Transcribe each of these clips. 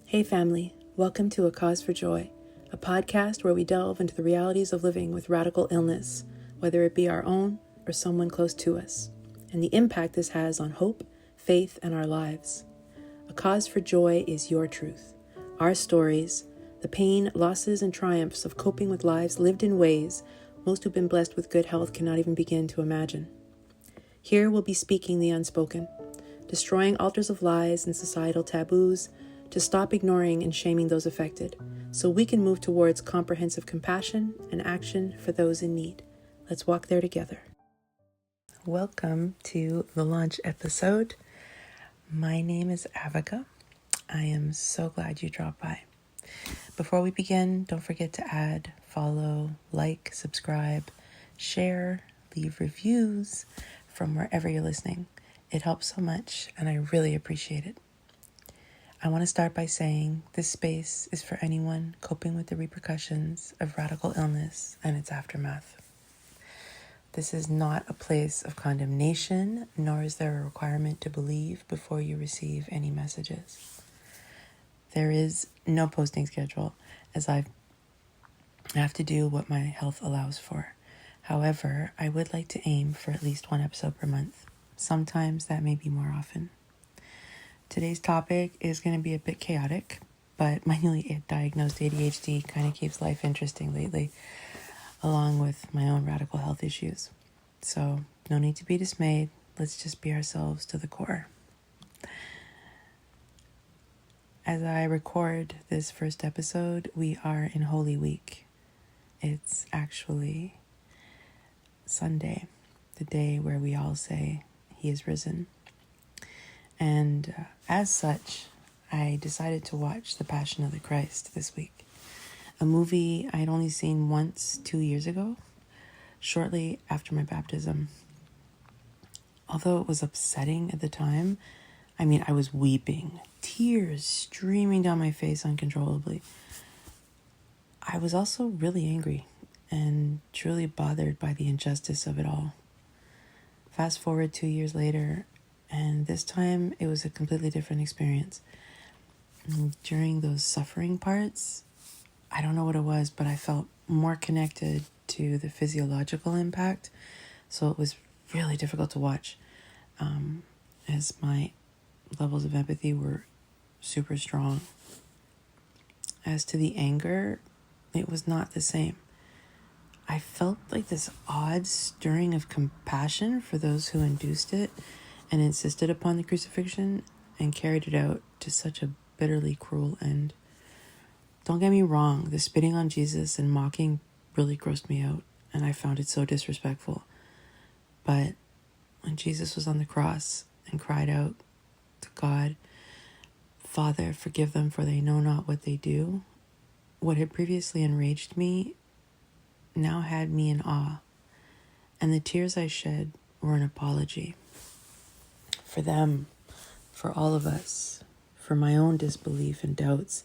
Hey family, welcome to A Cause for Joy, a podcast where we delve into the realities of living with radical illness, whether it be our own or someone close to us, and the impact this has on hope, faith, and our lives. A Cause for Joy is your truth, our stories, the pain, losses, and triumphs of coping with lives lived in ways most who've been blessed with good health cannot even begin to imagine. Here we'll be speaking the unspoken, destroying altars of lies and societal taboos, to stop ignoring and shaming those affected, so we can move towards comprehensive compassion and action for those in need. Let's walk there together. Welcome to the launch episode. My name is Avica. I am so glad you dropped by. Before we begin, don't forget to add, follow, like, subscribe, share, leave reviews from wherever you're listening. It helps so much, and I really appreciate it. I want to start by saying this space is for anyone coping with the repercussions of radical illness and its aftermath. This is not a place of condemnation, nor is there a requirement to believe before you receive any messages. There is no posting schedule, as I have to do what my health allows for. However, I would like to aim for at least one episode per month. Sometimes that may be more often. Today's topic is going to be a bit chaotic, but my newly diagnosed ADHD kind of keeps life interesting lately, along with my own radical health issues. So no need to be dismayed. Let's just be ourselves to the core. As I record this first episode, we are in Holy Week. It's actually Sunday, the day where we all say He is risen. And as such, I decided to watch The Passion of the Christ this week, a movie I had only seen once 2 years ago, shortly after my baptism. Although it was upsetting at the time, I was weeping, tears streaming down my face uncontrollably. I was also really angry and truly bothered by the injustice of it all. Fast forward 2 years later, and this time it was a completely different experience. During those suffering parts, I don't know what it was, but I felt more connected to the physiological impact. So it was really difficult to watch, as my levels of empathy were super strong. As to the anger, it was not the same. I felt like this odd stirring of compassion for those who induced it and insisted upon the crucifixion and carried it out to such a bitterly cruel end. Don't get me wrong, the spitting on Jesus and mocking really grossed me out, and I found it so disrespectful. But when Jesus was on the cross and cried out to God, "Father, forgive them, for they know not what they do," what had previously enraged me now had me in awe, and the tears I shed were an apology. For them, for all of us, for my own disbelief and doubts,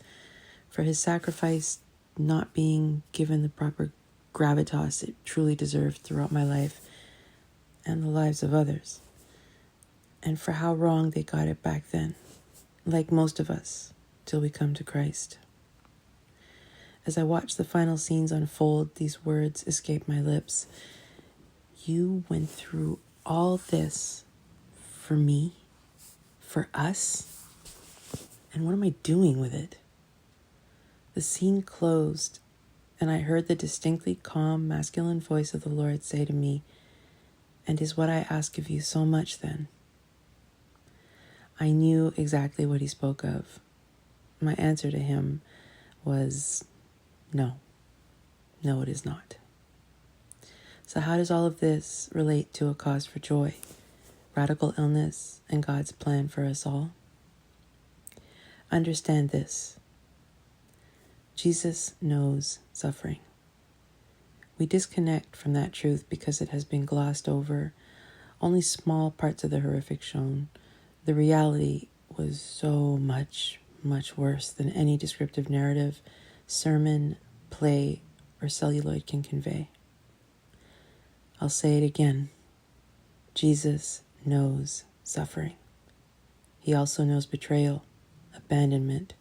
for His sacrifice not being given the proper gravitas it truly deserved throughout my life and the lives of others, and for how wrong they got it back then, like most of us, till we come to Christ. As I watch the final scenes unfold, these words escape my lips. You went through all this for me, for us, and what am I doing with it? The scene closed, and I heard the distinctly calm, masculine voice of the Lord say to me, "And is what I ask of you so much then?" I knew exactly what He spoke of. My answer to Him was, no, it is not. So how does all of this relate to A Cause for Joy, radical illness, and God's plan for us all? Understand this. Jesus knows suffering. We disconnect from that truth because it has been glossed over, only small parts of the horrific shown. The reality was so much, much worse than any descriptive narrative, sermon, play, or celluloid can convey. I'll say it again. Jesus knows suffering. He also knows betrayal, abandonment,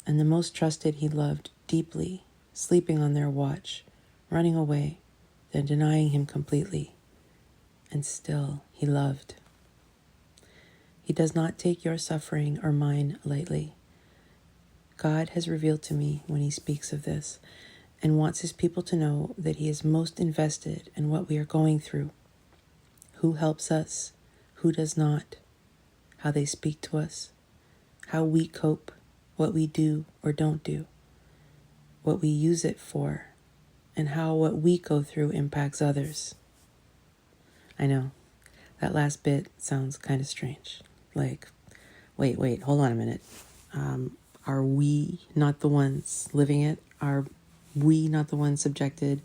and the most trusted he loved deeply, sleeping on their watch, running away, then denying him completely. And still he loved. He does not take your suffering or mine lightly. God has revealed to me when he speaks of this and wants his people to know that he is most invested in what we are going through, who helps us, who does not, how they speak to us, how we cope, what we do or don't do, what we use it for, and how what we go through impacts others. I know, that last bit sounds kind of strange. Like, wait, hold on a minute. Are we not the ones living it? Are we not the ones subjected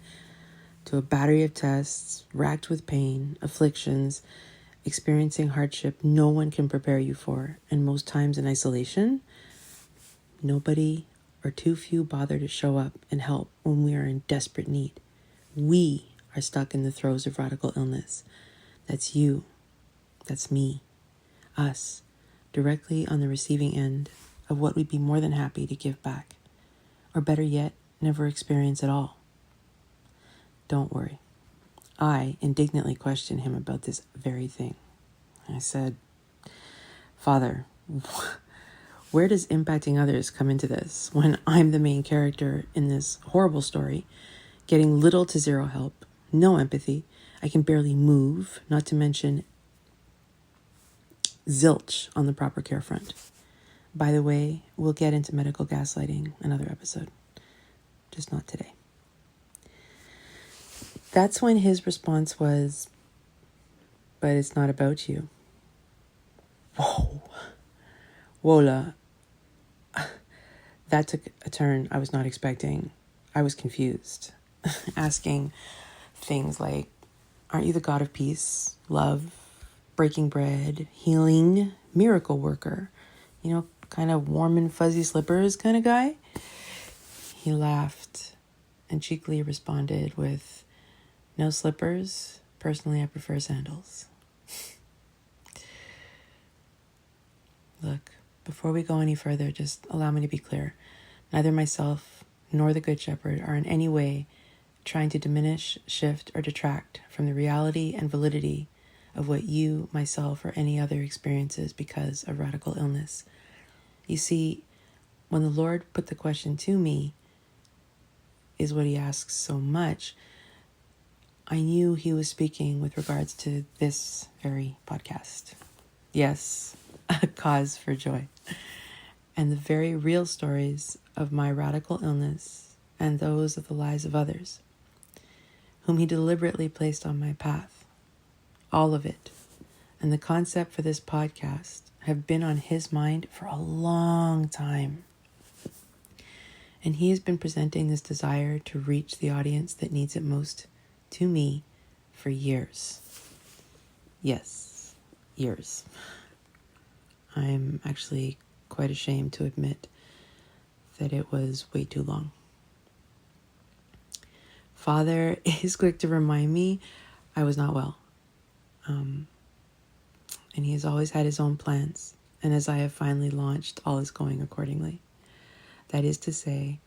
to a battery of tests, racked with pain, afflictions, experiencing hardship no one can prepare you for, and most times in isolation? Nobody or too few bother to show up and help when we are in desperate need. We are stuck in the throes of radical illness. That's you. That's me. Us. Directly on the receiving end of what we'd be more than happy to give back. Or better yet, never experience at all. Don't worry. I indignantly questioned him about this very thing. I said, Father, where does impacting others come into this when I'm the main character in this horrible story, getting little to zero help, no empathy, I can barely move, not to mention zilch on the proper care front. By the way, we'll get into medical gaslighting another episode, just not today. That's when his response was, but it's not about you. Whoa. Wola. That took a turn I was not expecting. I was confused, asking things like, aren't you the God of peace, love, breaking bread, healing, miracle worker? Kind of warm and fuzzy slippers kind of guy? He laughed and cheekily responded with, no slippers. Personally, I prefer sandals. Look, before we go any further, just allow me to be clear. Neither myself nor the Good Shepherd are in any way trying to diminish, shift, or detract from the reality and validity of what you, myself, or any other experiences because of radical illness. You see, when the Lord put the question to me, is what he asks so much, I knew he was speaking with regards to this very podcast. Yes, a cause for joy. And the very real stories of my radical illness and those of the lives of others, whom he deliberately placed on my path. All of it. And the concept for this podcast have been on his mind for a long time. And he has been presenting this desire to reach the audience that needs it most to me for years. Yes, years. I'm actually quite ashamed to admit that it was way too long. Father is quick to remind me I was not well. And he has always had his own plans. And as I have finally launched, all is going accordingly. That is to say,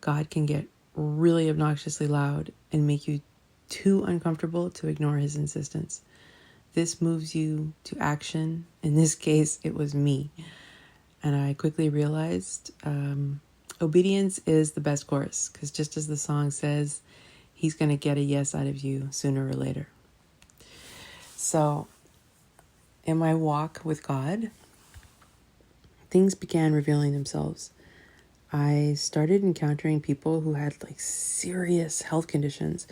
God can get really obnoxiously loud and make you too uncomfortable to ignore his insistence. This moves you to action. In this case, it was me. And I quickly realized obedience is the best course, because just as the song says, he's going to get a yes out of you sooner or later. So in my walk with God, things began revealing themselves. I started encountering people who had serious health conditions.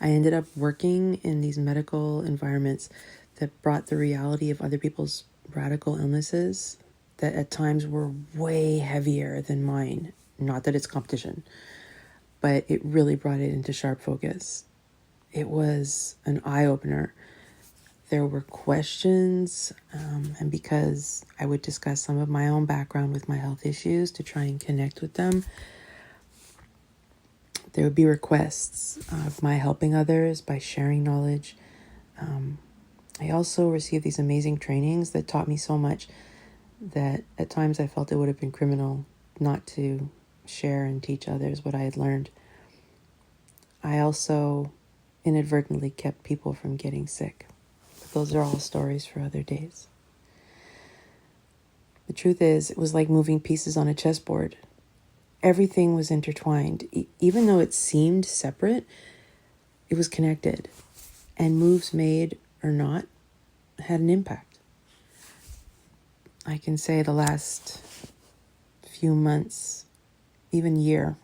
I ended up working in these medical environments that brought the reality of other people's radical illnesses that at times were way heavier than mine. Not that it's competition, but it really brought it into sharp focus. It was an eye-opener. There were questions, and because I would discuss some of my own background with my health issues to try and connect with them, there would be requests of my helping others by sharing knowledge. I also received these amazing trainings that taught me so much that at times I felt it would have been criminal not to share and teach others what I had learned, I also inadvertently kept people from getting sick. But those are all stories for other days. The truth is, it was like moving pieces on a chessboard. Everything was intertwined. Even though it seemed separate, it was connected. And moves made or not had an impact. I can say the last few months, even year,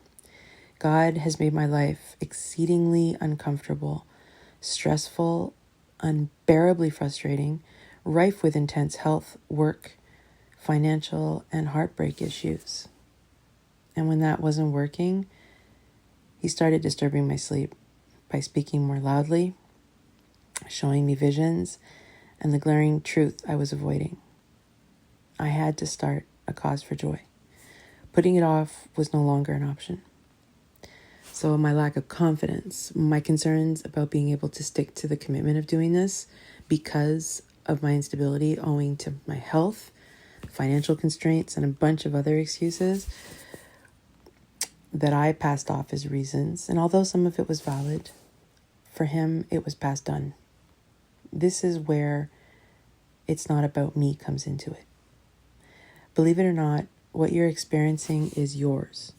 God has made my life exceedingly uncomfortable, stressful, unbearably frustrating, rife with intense health, work, financial, and heartbreak issues. And when that wasn't working, he started disturbing my sleep by speaking more loudly, showing me visions, and the glaring truth I was avoiding. I had to start a cause for joy. Putting it off was no longer an option. So my lack of confidence, my concerns about being able to stick to the commitment of doing this because of my instability owing to my health, financial constraints, and a bunch of other excuses that I passed off as reasons. And although some of it was valid, for him, it was past done. This is where it's not about me comes into it. Believe it or not, what you're experiencing is yours,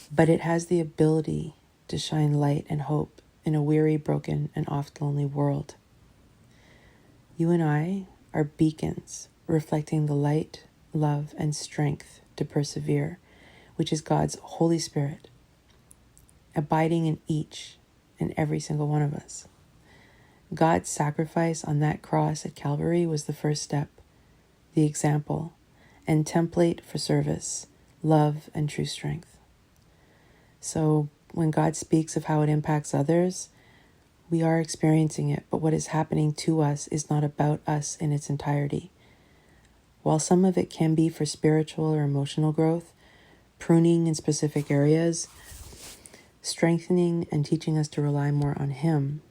but it has the ability to shine light and hope in a weary, broken, and oft lonely world. You and I are beacons reflecting the light, love, and strength to persevere, which is God's Holy Spirit, abiding in each and every single one of us. God's sacrifice on that cross at Calvary was the first step, the example, and template for service, love, and true strength. So when God speaks of how it impacts others, we are experiencing it, but what is happening to us is not about us in its entirety. While some of it can be for spiritual or emotional growth, pruning in specific areas, strengthening and teaching us to rely more on Him,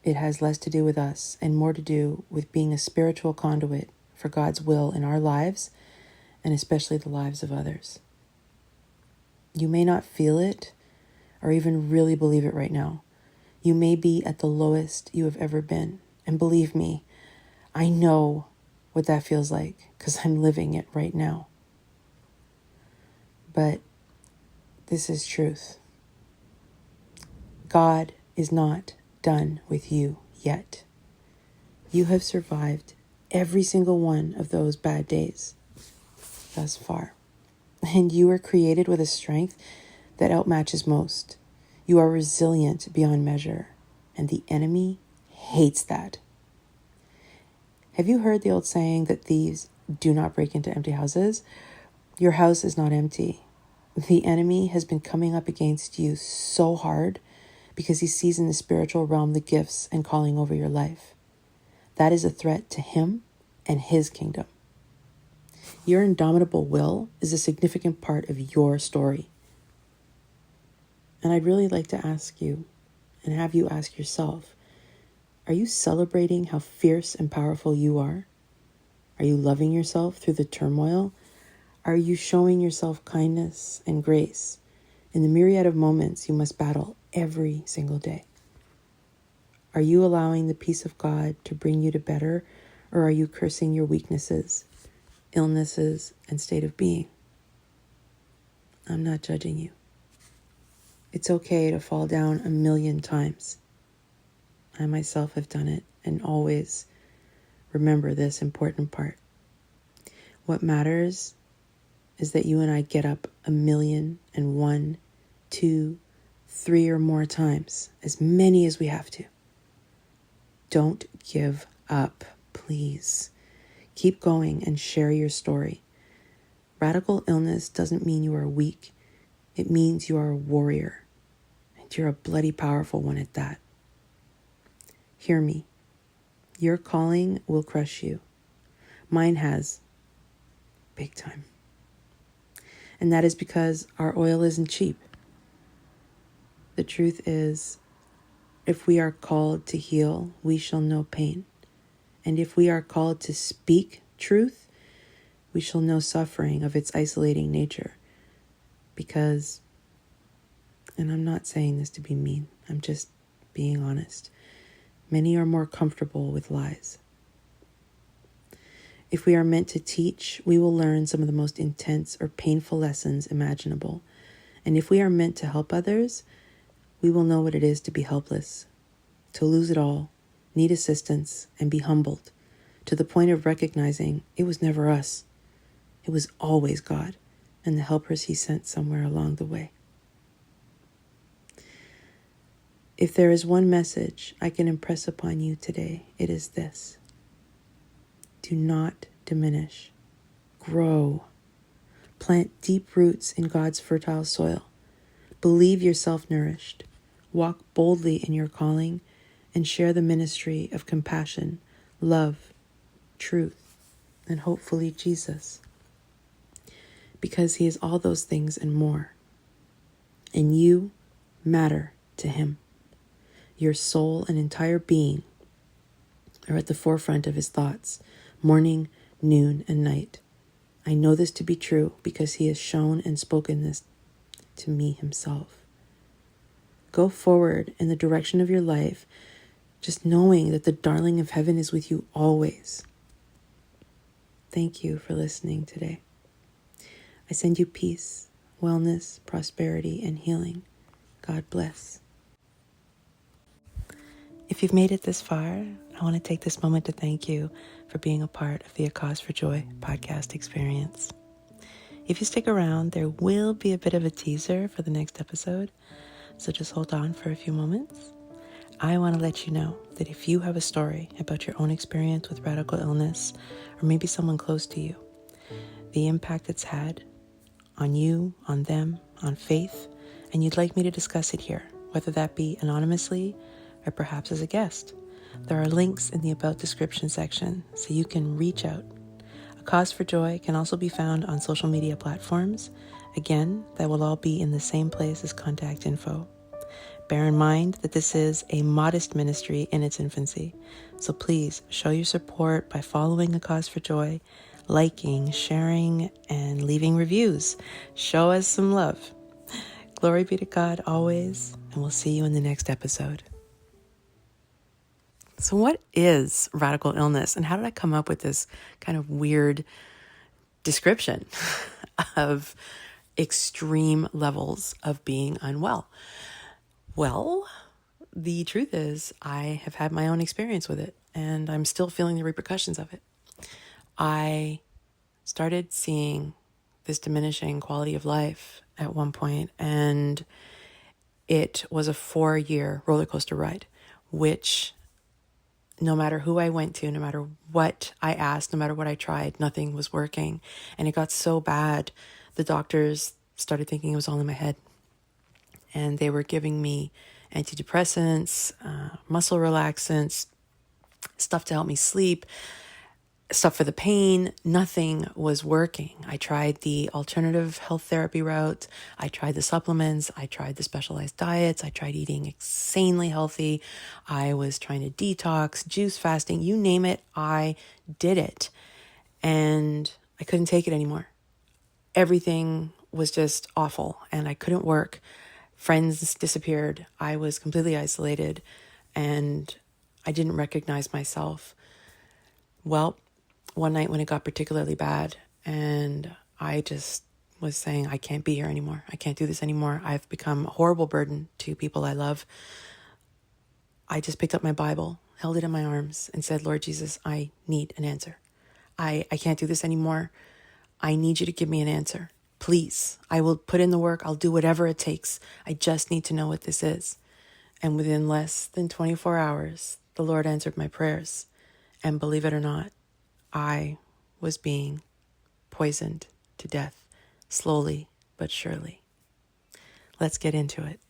it has less to do with us and more to do with being a spiritual conduit for God's will in our lives, and especially the lives of others. You may not feel it or even really believe it right now. You may be at the lowest you have ever been. And believe me, I know what that feels like because I'm living it right now. But this is truth. God is not done with you yet. You have survived every single one of those bad days thus far. And you are created with a strength that outmatches most. You are resilient beyond measure, and the enemy hates that. Have you heard the old saying that thieves do not break into empty houses? Your house is not empty. The enemy has been coming up against you so hard because he sees in the spiritual realm the gifts and calling over your life. That is a threat to him and his kingdom. Your indomitable will is a significant part of your story. And I'd really like to ask you, and have you ask yourself, are you celebrating how fierce and powerful you are? Are you loving yourself through the turmoil? Are you showing yourself kindness and grace in the myriad of moments you must battle every single day? Are you allowing the peace of God to bring you to better, or are you cursing your weaknesses, illnesses, and state of being? I'm not judging you. It's okay to fall down 1,000,000 times. I myself have done it, and always remember this important part. What matters is that you and I get up 1,000,001, 2, 3 or more times, as many as we have to. Don't give up, please. Keep going and share your story. Radical illness doesn't mean you are weak. It means you are a warrior, and you're a bloody powerful one at that. Hear me. Your calling will crush you. Mine has, big time. And that is because our oil isn't cheap. The truth is, if we are called to heal, we shall know pain. And if we are called to speak truth, we shall know suffering of its isolating nature. Because, and I'm not saying this to be mean, I'm just being honest, many are more comfortable with lies. If we are meant to teach, we will learn some of the most intense or painful lessons imaginable. And if we are meant to help others, we will know what it is to be helpless, to lose it all, need assistance, and be humbled, to the point of recognizing it was never us. It was always God and the helpers He sent somewhere along the way. If there is one message I can impress upon you today, it is this. Do not diminish. Grow. Plant deep roots in God's fertile soil. Believe yourself nourished. Walk boldly in your calling and share the ministry of compassion, love, truth, and hopefully Jesus. Because He is all those things and more. And you matter to Him. Your soul and entire being are at the forefront of His thoughts, morning, noon, and night. I know this to be true because He has shown and spoken this to me Himself. Go forward in the direction of your life, just knowing that the darling of heaven is with you always. Thank you for listening today. I send you peace, wellness, prosperity, and healing. God bless. If you've made it this far, I want to take this moment to thank you for being a part of the A Cause for Joy podcast experience. If you stick around, there will be a bit of a teaser for the next episode, so just hold on for a few moments. I want to let you know that if you have a story about your own experience with radical illness, or maybe someone close to you, the impact it's had on you, on them, on faith, and you'd like me to discuss it here, whether that be anonymously or perhaps as a guest, there are links in the About description section so you can reach out. A Cause for Joy can also be found on social media platforms. Again, that will all be in the same place as contact info. Bear in mind that this is a modest ministry in its infancy, so please show your support by following A Cause for Joy, liking, sharing, and leaving reviews. Show us some love. Glory be to God always, and we'll see you in the next episode. So what is radical illness, and how did I come up with this kind of weird description of extreme levels of being unwell? Well, the truth is I have had my own experience with it, and I'm still feeling the repercussions of it. I started seeing this diminishing quality of life at one point, and it was a 4-year roller coaster ride, which no matter who I went to, no matter what I asked, no matter what I tried, nothing was working. And it got so bad, the doctors started thinking it was all in my head. And they were giving me antidepressants, muscle relaxants, stuff to help me sleep, stuff for the pain. Nothing was working. I tried the alternative health therapy route. I tried the supplements. I tried the specialized diets. I tried eating insanely healthy. I was trying to detox, juice fasting, you name it. I did it. And I couldn't take it anymore. Everything was just awful and I couldn't work. Friends disappeared. I was completely isolated and I didn't recognize myself. Well, one night when it got particularly bad and I just was saying, I can't be here anymore. I can't do this anymore. I've become a horrible burden to people I love. I just picked up my Bible, held it in my arms and said, Lord Jesus, I need an answer. I can't do this anymore. I need you to give me an answer. Please, I will put in the work. I'll do whatever it takes. I just need to know what this is. And within less than 24 hours, the Lord answered my prayers. And believe it or not, I was being poisoned to death, slowly but surely. Let's get into it.